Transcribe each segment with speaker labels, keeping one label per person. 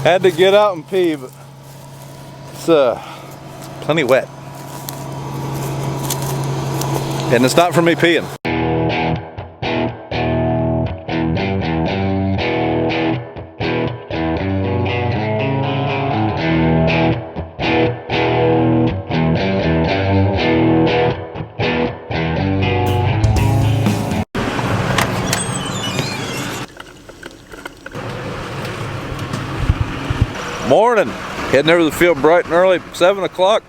Speaker 1: Had to get out and pee, but it's plenty wet. And it's not from me peeing. Morning. Heading over to the field bright and early, 7 o'clock.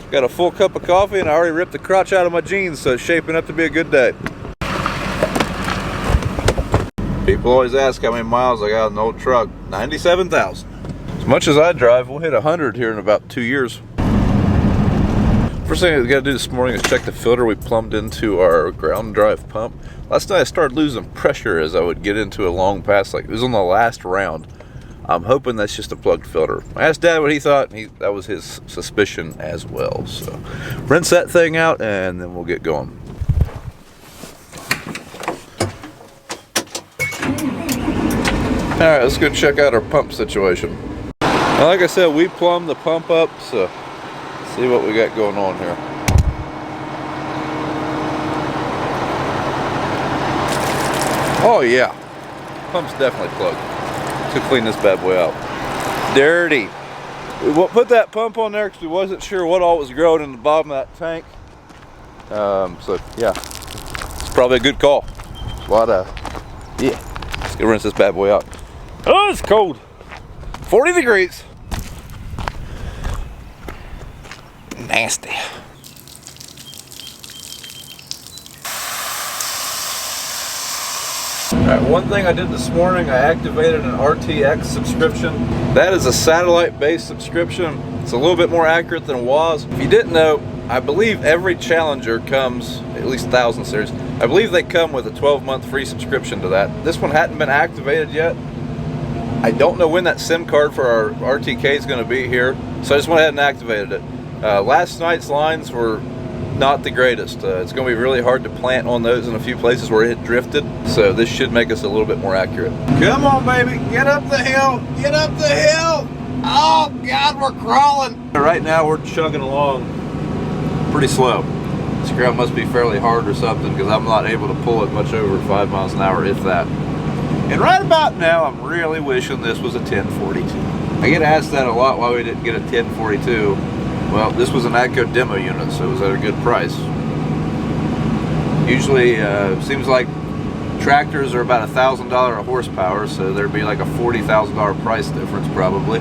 Speaker 1: Got a full cup of coffee and I already ripped the crotch out of my jeans, so it's shaping up to be a good day. People always ask how many miles I got in the old truck. 97,000. As much as I drive, we'll hit 100 here in about 2 years. First thing we got to do this morning is check the filter we plumbed into our ground drive pump. Last night I started losing pressure as I would get into a long pass, like it was on the last round. I'm hoping that's just a plugged filter. I asked Dad what he thought, and that was his suspicion as well. So rinse that thing out and then we'll get going. Alright, let's go check out our pump situation. Now, like I said, we plumbed the pump up, so let's see what we got going on here. Oh yeah, pump's definitely plugged. To clean this bad boy out. Dirty. We put that pump on there because we wasn't sure what all was growing in the bottom of that tank. So yeah, it's probably a good call. Yeah, let's go rinse this bad boy out. Oh, it's cold. 40 degrees. Nasty. Alright, one thing I did this morning, I activated an RTX subscription. That is a satellite-based subscription. It's a little bit more accurate than WOZ. If you didn't know, I believe every Challenger comes, at least 1000 series, I believe they come with a 12-month free subscription to that. This one hadn't been activated yet. I don't know when that SIM card for our RTK is going to be here, so I just went ahead and activated it. Last night's lines were not the greatest. It's going to be really hard to plant on those in a few places where it drifted, so this should make us a little bit more accurate. Come on, baby, get up the hill, get up the hill. Oh God, we're crawling. Right now we're chugging along pretty slow. This ground must be fairly hard or something, because I'm not able to pull it much over 5 miles an hour, if that. And right about now I'm really wishing this was a 1042. I get asked that a lot, why we didn't get a 1042. Well, this was an AGCO demo unit, so it was at a good price. Usually, seems like tractors are about $1,000 a horsepower, so there'd be like a $40,000 price difference probably.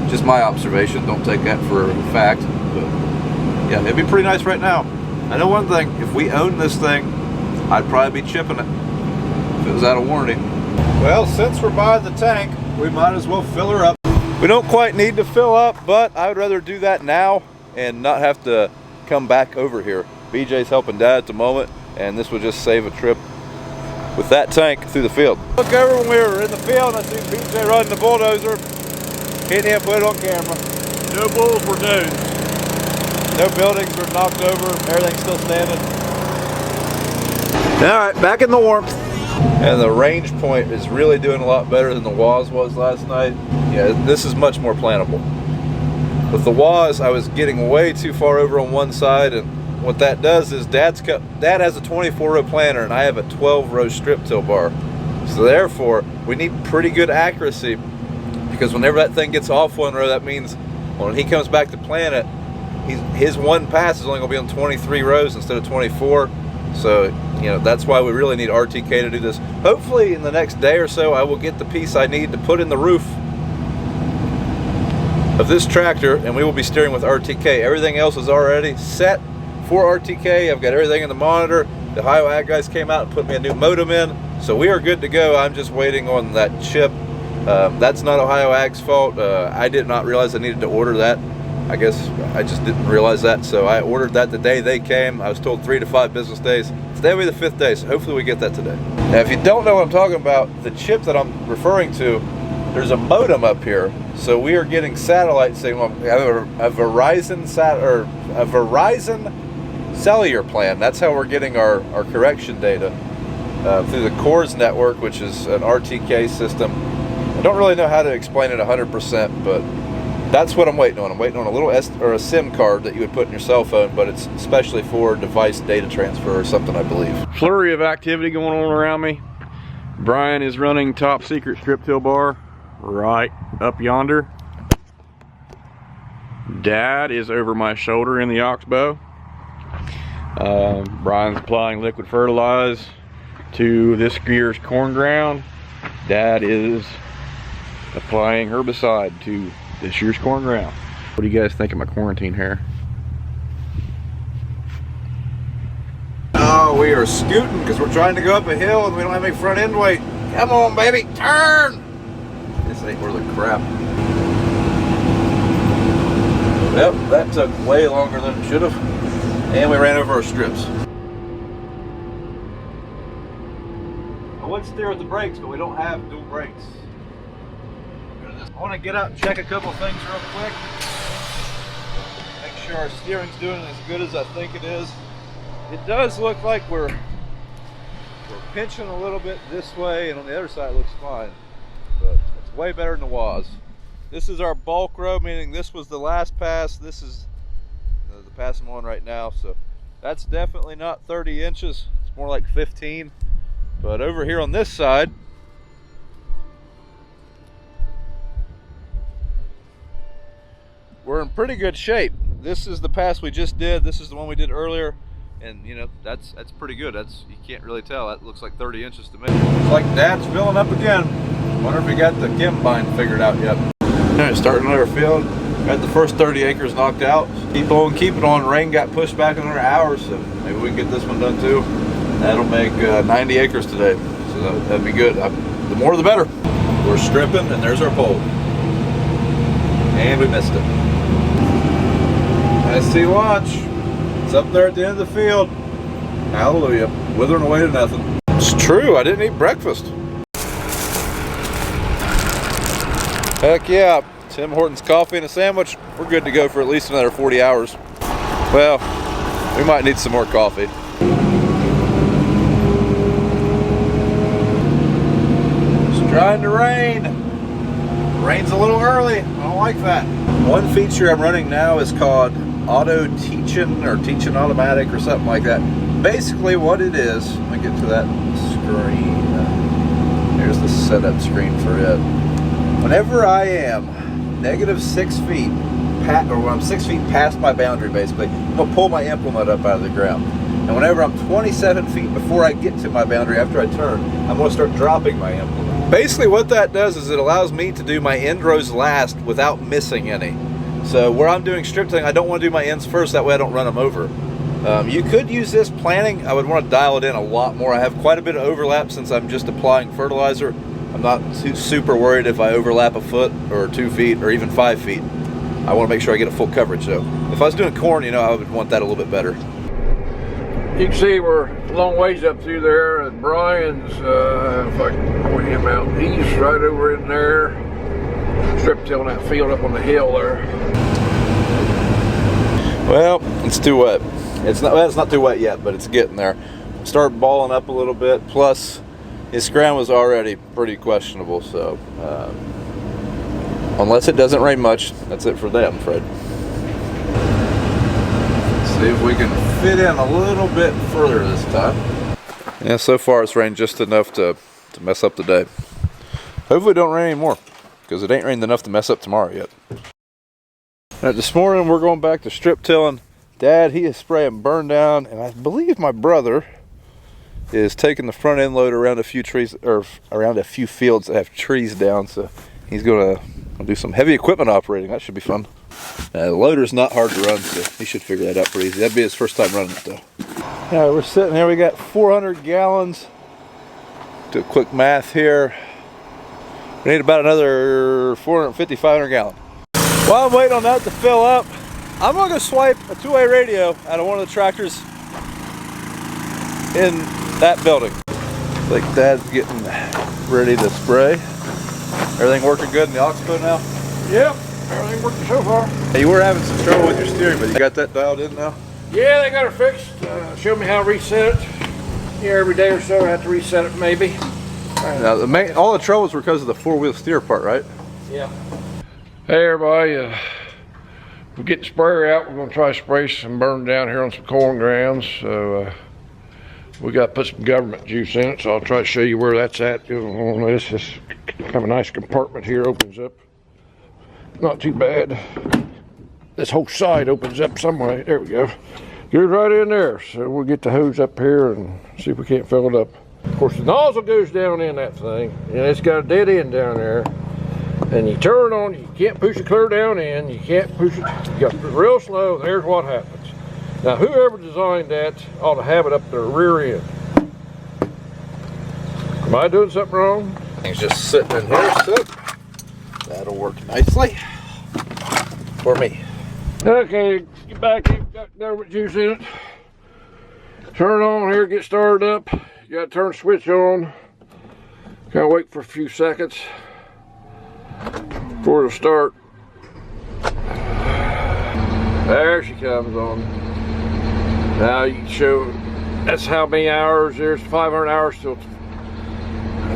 Speaker 1: Just my observation, don't take that for a fact. But yeah, it'd be pretty nice right now. I know one thing, if we owned this thing, I'd probably be chipping it if it was out of warranty. Well, since we're buying the tank, we might as well fill her up. We don't quite need to fill up, but I would rather do that now and not have to come back over here. BJ's helping Dad at the moment, and this would just save a trip with that tank through the field. Look over when we were in the field, I seen BJ running the bulldozer. He didn't put it on camera. No bulls were dozed. No buildings were knocked over, everything's still standing. All right, back in the warmth. And the range point is really doing a lot better than the WOZ was last night. Yeah, this is much more plantable. With the WOZ, I was getting way too far over on one side, and what that does is Dad has a 24-row planter and I have a 12-row strip till bar. So therefore, we need pretty good accuracy, because whenever that thing gets off one row, that means when he comes back to plant it, his one pass is only going to be on 23 rows instead of 24. So, you know, that's why we really need RTK to do this. Hopefully in the next day or so, I will get the piece I need to put in the roof of this tractor, and we will be steering with RTK. Everything else is already set for RTK. I've got everything in the monitor. The Ohio Ag guys came out and put me a new modem in, so we are good to go. I'm just waiting on that chip. That's not Ohio Ag's fault. I did not realize I needed to order that. I guess I just didn't realize that, so I ordered that the day they came. I was told 3 to 5 business days. Today will be the 5th day, so hopefully we get that today. Now, if you don't know what I'm talking about, the chip that I'm referring to, there's a modem up here, so we are getting satellite signal. We have a Verizon cellular plan. That's how we're getting our correction data through the GATORZ network, which is an RTK system. I don't really know how to explain it 100%, but that's what I'm waiting on. I'm waiting on a little or a SIM card that you would put in your cell phone, but it's especially for device data transfer or something, I believe. Flurry of activity going on around me. Brian is running top secret strip till bar right up yonder. Dad is over my shoulder in the oxbow. Brian's applying liquid fertilizer to this year's corn ground. Dad is applying herbicide to this year's corn ground. What do you guys think of my quarantine hair? Oh, we are scooting because we're trying to go up a hill and we don't have any front end weight. Come on, baby, turn! This ain't worth a crap. Yep, that took way longer than it should have. And we ran over our strips. I would steer with the brakes, but we don't have dual brakes. I want to get out and check a couple things real quick. Make sure our steering's doing as good as I think it is. It does look like we're pinching a little bit this way, and on the other side it looks fine. But it's way better than it was. This is our bulk road, meaning this was the last pass. This is the pass I'm on right now. So that's definitely not 30 inches. It's more like 15. But over here on this side, we're in pretty good shape. This is the pass we just did. This is the one we did earlier. And you know, that's pretty good. You can't really tell. That looks like 30 inches to me. Looks like Dad's filling up again. Wonder if he got the chem bind figured out yet. Alright, starting another field. Got the first 30 acres knocked out. Keep on keeping on. Rain got pushed back another hour, so maybe we can get this one done too. That'll make 90 acres today. So that'd be good. The more the better. We're stripping and there's our pole. And we missed it. I see launch. It's up there at the end of the field. Hallelujah. Withering away to nothing. It's true, I didn't eat breakfast. Heck yeah. Tim Hortons coffee and a sandwich. We're good to go for at least another 40 hours. Well, we might need some more coffee. It's trying to rain. Rain's a little early. I don't like that. One feature I'm running now is called auto teaching or teaching automatic or something like that. Basically what it is, let me get to that screen. There's the setup screen for it. Whenever I am -6 feet, or when I'm 6 feet past my boundary, basically, I'm gonna pull my implement up out of the ground. And whenever I'm 27 feet before I get to my boundary after I turn, I'm gonna start dropping my implement. Basically what that does is it allows me to do my end rows last without missing any. So where I'm doing strip tilling, I don't want to do my ends first, that way I don't run them over. You could use this planting. I would want to dial it in a lot more. I have quite a bit of overlap since I'm just applying fertilizer. I'm not super worried if I overlap a foot or 2 feet or even 5 feet. I want to make sure I get a full coverage. So if I was doing corn, you know, I would want that a little bit better.
Speaker 2: You can see we're a long ways up through there, and Brian's, if I can point him out, he's right over in there, strip tilling that field up on the hill there.
Speaker 1: Well, it's too wet. It's not too wet yet, but it's getting there. Start balling up a little bit. Plus, his ground was already pretty questionable. So, unless it doesn't rain much, that's it for that, I'm afraid. Let's see if we can fit in a little bit further this time. Yeah, so far it's rained just enough to mess up the day. Hopefully it don't rain anymore, because it ain't rained enough to mess up tomorrow yet. Now, this morning we're going back to strip tilling. Dad, he is spraying burn down, and I believe my brother is taking the front end load around a few trees, or around a few fields that have trees down. So he's gonna do some heavy equipment operating. That should be fun. The loader's not hard to run, so he should figure that out pretty easy. That'd be his first time running it though. Yeah, we're sitting here. We got 400 gallons. Do a quick math here. We need about another 450, 500 gallons. While I'm waiting on that to fill up, I'm gonna go swipe a two-way radio out of one of the tractors in that building. I think Dad's getting ready to spray. Everything working good in the oxbow now?
Speaker 2: Yep, everything working so far.
Speaker 1: Hey, you were having some trouble with your steering, but you got that dialed in now?
Speaker 2: Yeah, they got it fixed. Showed me how to reset it. Yeah, every day or so I have to reset it maybe.
Speaker 1: Now, all the troubles were because of the four-wheel steer part, right?
Speaker 2: Yeah. Hey everybody, we're getting the sprayer out. We're going to try to spray some burn down here on some corn grounds. So we got to put some government juice in it. So I'll try to show you where that's at. This is kind of a nice compartment here. Opens up. Not too bad. This whole side opens up some way. There we go. Goes right in there. So we'll get the hose up here and see if we can't fill it up. Of course, the nozzle goes down in that thing, and it's got a dead end down there. And you turn on, you can't push it clear down in, you can't push it, you got real slow. There's what happens. Now, whoever designed that ought to have it up their rear end. Am I doing something wrong?
Speaker 1: It's just sitting in here, so that'll work nicely for me.
Speaker 2: Okay, get back in, got government juice in it. Turn it on here, get started up. You gotta turn the switch on. Gotta wait for a few seconds before it'll start. There she comes on. Now you can show, that's how many hours, there's 500 hours till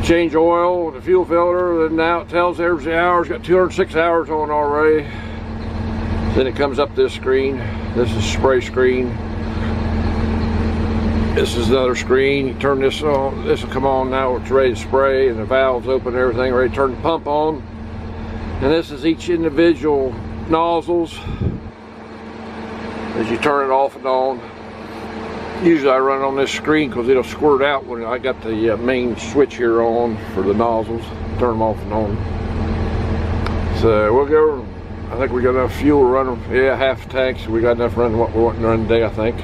Speaker 2: change oil, the fuel filter, then now it tells there's the hours, got 206 hours on already. Then it comes up this screen. This is spray screen. This is another screen. You turn this on, this will come on now, it's ready to spray, and the valves open, everything ready to turn the pump on. And this is each individual nozzles as you turn it off and on. Usually I run on this screen because it'll squirt out when I got the main switch here on for the nozzles. Turn them off and on. So we'll go, I think we got enough fuel to run them. Yeah, half a tank, so we got enough running what we want to run today, I think.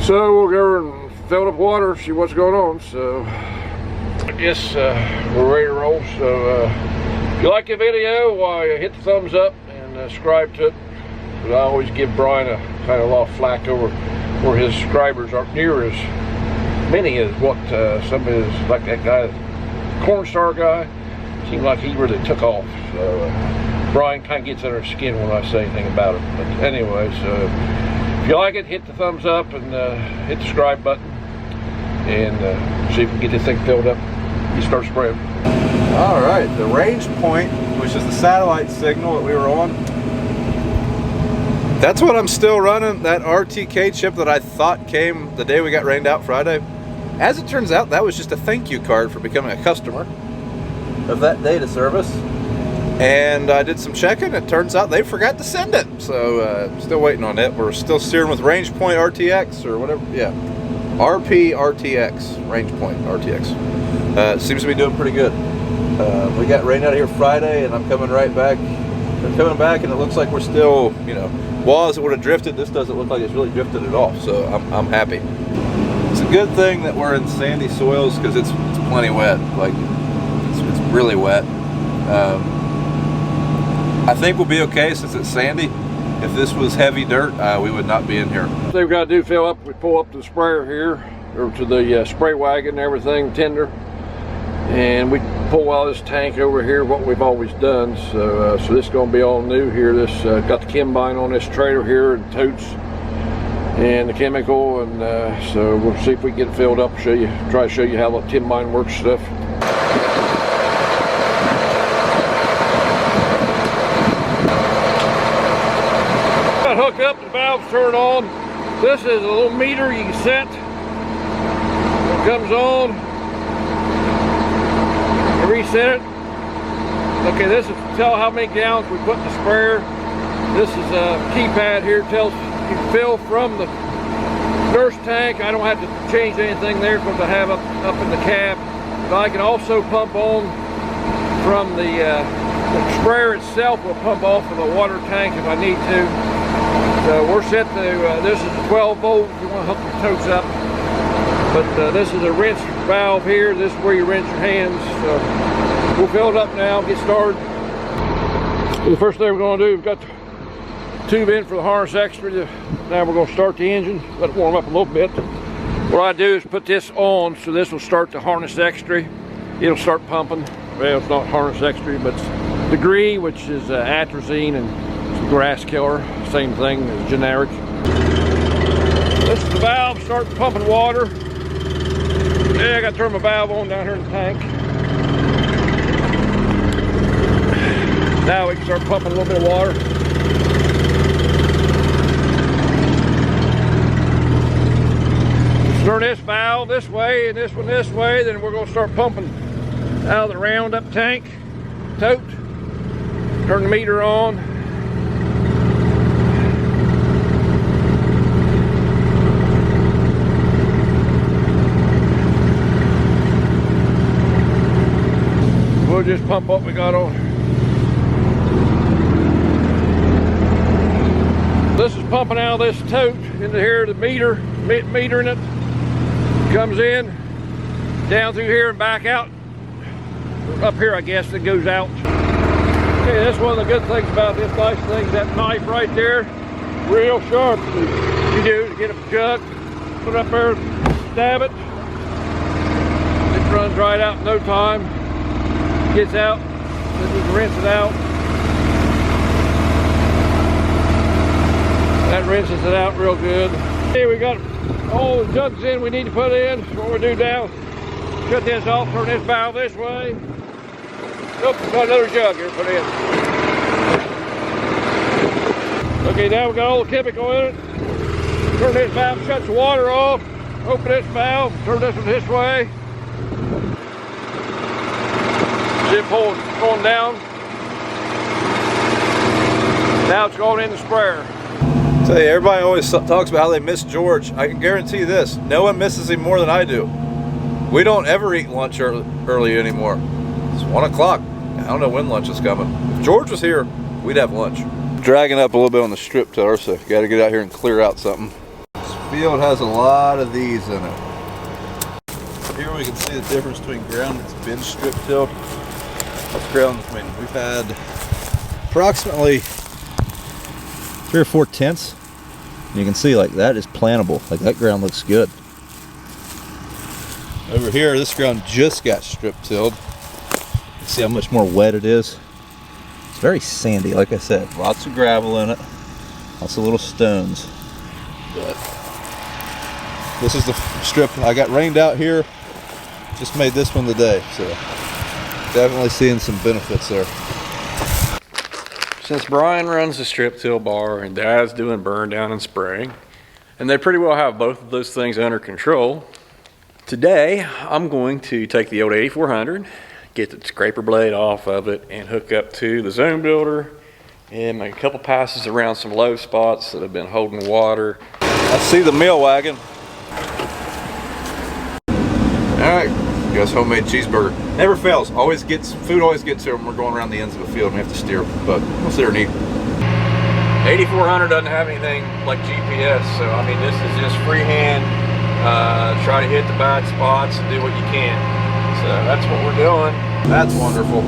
Speaker 2: So we'll go and fill up water, see what's going on. So I guess we're ready to roll. So if you like the video, hit the thumbs up and subscribe to it. But I always give Brian a kind of a lot of flack over where his subscribers aren't near as many as what some of his, like that guy, Corn Star guy, seemed like he really took off. So Brian kind of gets under his skin when I say anything about it. But anyway, so if you like it, hit the thumbs up and hit the subscribe button, and see if we can get this thing filled up. You start spraying.
Speaker 1: All right, the range point, which is the satellite signal that we were on, that's what I'm still running, that RTK chip that I thought came the day we got rained out Friday. As it turns out, that was just a thank you card for becoming a customer of that data service. And I did some checking, it turns out they forgot to send it. So still waiting on it. We're still steering with range point RTX or whatever, yeah. RP RTX, range point RTX. Seems to be doing pretty good. We got rain out here Friday, and I'm coming right back. I'm coming back, and it looks like we're still, you know, walls that would have drifted. This doesn't look like it's really drifted at all, so I'm happy. It's a good thing that we're in sandy soils because it's plenty wet. Like it's really wet. I think we'll be okay since it's sandy. If this was heavy dirt, we would not be in here.
Speaker 2: What we've got to do, fill up, we pull up to the sprayer here, or to the spray wagon and everything, tender, and we pull out this tank over here, what we've always done. So so this is going to be all new here. This got the Combine on this trailer here, and totes, and the chemical, and so we'll see if we can get it filled up, show you, try to show you how the Combine works stuff. Hook up, the valves turn on. This is a little meter you can set. It comes on. You reset it. Okay, this is to tell how many gallons we put in the sprayer. This is a keypad here. It tells you fill from the nurse tank. I don't have to change anything there because I have up in the cab. But I can also pump on from the sprayer itself. Will pump off of the water tank if I need to. So we're set to, this is a 12 volt, if you want to hook your totes up. But this is a rinse valve here, this is where you rinse your hands. So we'll fill it up now, get started. The first thing we're going to do, we've got the tube in for the harness extra. Now we're going to start the engine, let it warm up a little bit. What I do is put this on, so this will start the harness extra. It'll start pumping. Well, it's not harness extra, but it's degree, which is atrazine and grass killer, same thing as generic. This is the valve, start pumping water. Yeah, I got to turn my valve on down here in the tank. Now we can start pumping a little bit of water. Turn this valve this way and this one this way, then we're going to start pumping out of the Roundup tank, tote. Turn the meter on. We'll just pump what we got on. This is pumping out of this tote into here, the meter in it. Comes in, down through here and back out. Up here, I guess, it goes out. Okay, that's one of the good things about this nice thing, that knife right there, real sharp. You do is get a jug, put it up there, stab it. It runs right out in no time. Gets out, then you can rinse it out. That rinses it out real good. Okay, we got all the jugs in we need to put in. What we do now, shut this off, turn this valve this way. Nope, got another jug here to put in. Okay, now we got all the chemical in it. Turn this valve, shut the water off. Open this valve, turn this one this way. Zip hole going down. Now it's going in the sprayer.
Speaker 1: Tell you, everybody always talks about how they miss George. I can guarantee this, no one misses him more than I do. We don't ever eat lunch early anymore. It's 1 o'clock. I don't know when lunch is coming. If George was here, we'd have lunch. Dragging up a little bit on the strip tiller, so you gotta get out here and clear out something. This field has a lot of these in it. Here we can see the difference between ground that's been strip tilled. That's ground, I mean, we've had approximately 3 or 4 tenths. You can see like that is plantable. Like that ground looks good. Over here, this ground just got strip tilled. See how much more wet it is. It's very sandy, like I said. Lots of gravel in it. Lots of little stones. But this is the strip. I got rained out here. Just made this one today, so definitely seeing some benefits there.
Speaker 3: Since Brian runs the strip till bar and Dad's doing burn down and spraying, and they pretty well have both of those things under control, today I'm going to take the old 8400, get the scraper blade off of it, and hook up to the zone builder and make a couple passes around some low spots that have been holding water.
Speaker 1: I see the meal wagon. All right, guys, homemade cheeseburger. Never fails. Always gets, food always gets here when we're going around the ends of the field and we have to steer, but we'll sit there and eat.
Speaker 3: 8400 doesn't have anything like GPS, so I mean, this is just freehand. Try to hit the bad spots and do what you can. So that's what we're doing.
Speaker 1: That's wonderful.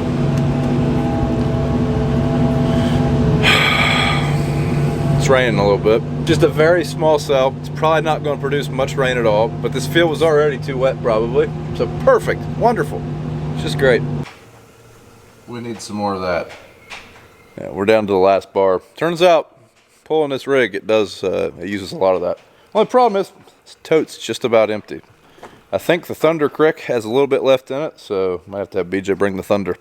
Speaker 1: It's raining a little bit. Just a very small cell. It's probably not going to produce much rain at all, but this field was already too wet probably. So perfect, wonderful. It's just great. We need some more of that. Yeah, we're down to the last bar. Turns out, pulling this rig, it uses a lot of that. Only problem is, this tote's just about empty. I think the Thunder Crick has a little bit left in it, so I might have to have BJ bring the Thunder.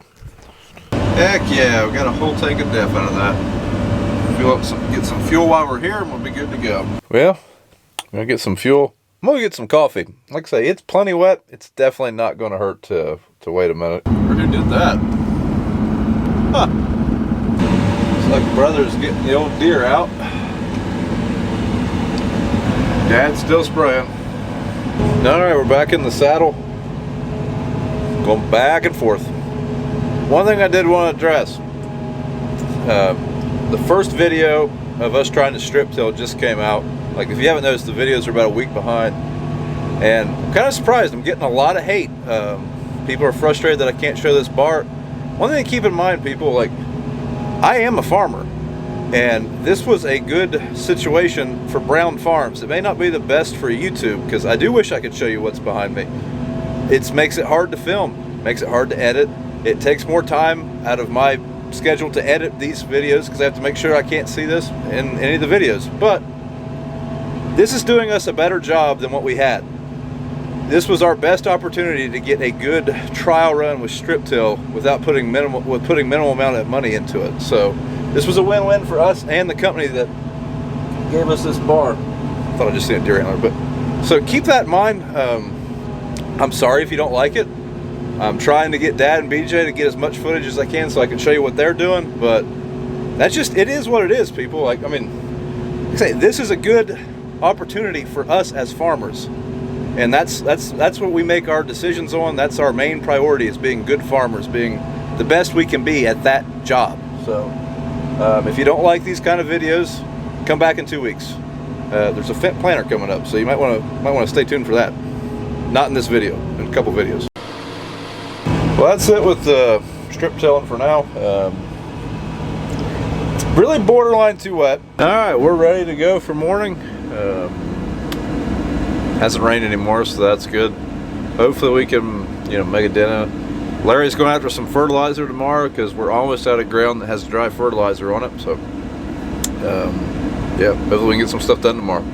Speaker 1: Heck yeah, we got a whole tank of def out of that. Fill up get some fuel while we're here and we'll be good to go. Well, I'm gonna get some fuel. I'm gonna get some coffee. Like I say, it's plenty wet. It's definitely not gonna hurt to wait a minute. Who did that? Huh. Looks like brother's getting the old deer out. Dad's still spraying. All right, we're back in the saddle. Going back and forth. One thing I did want to address. The first video of us trying to strip till just came out. Like, if you haven't noticed, the videos are about a week behind. And I'm kind of surprised. I'm getting a lot of hate. People are frustrated that I can't show this bar. One thing to keep in mind, people, like, I am a farmer. And this was a good situation for Brown Farms. It may not be the best for YouTube, because I do wish I could show you what's behind me. It makes it hard to film, makes it hard to edit. It takes more time out of my schedule to edit these videos, because I have to make sure I can't see this in any of the videos. But this is doing us a better job than what we had. this was our best opportunity to get a good trial run with strip till without putting minimal amount of money into it. So this was a win-win for us and the company that gave us this bar. I thought I just seen a deer antler, but so keep that in mind. I'm sorry if you don't like it. I'm trying to get Dad and BJ to get as much footage as I can so I can show you what they're doing, but that's just, it is what it is, people. Like, I mean, like I say, this is a good opportunity for us as farmers. And that's what we make our decisions on. That's our main priority, is being good farmers, being the best we can be at that job. So if you don't like these kind of videos, come back in 2 weeks. There's a Fent planter coming up, so you might want to stay tuned for that. Not in this video, in a couple videos. Well, that's it with the strip tilling for now. Really borderline too wet. All right, we're ready to go for morning. Hasn't rained anymore, so that's good. Hopefully we can, make a dent. Larry's going after some fertilizer tomorrow because we're almost out of ground that has dry fertilizer on it. So, yeah, hopefully we can get some stuff done tomorrow.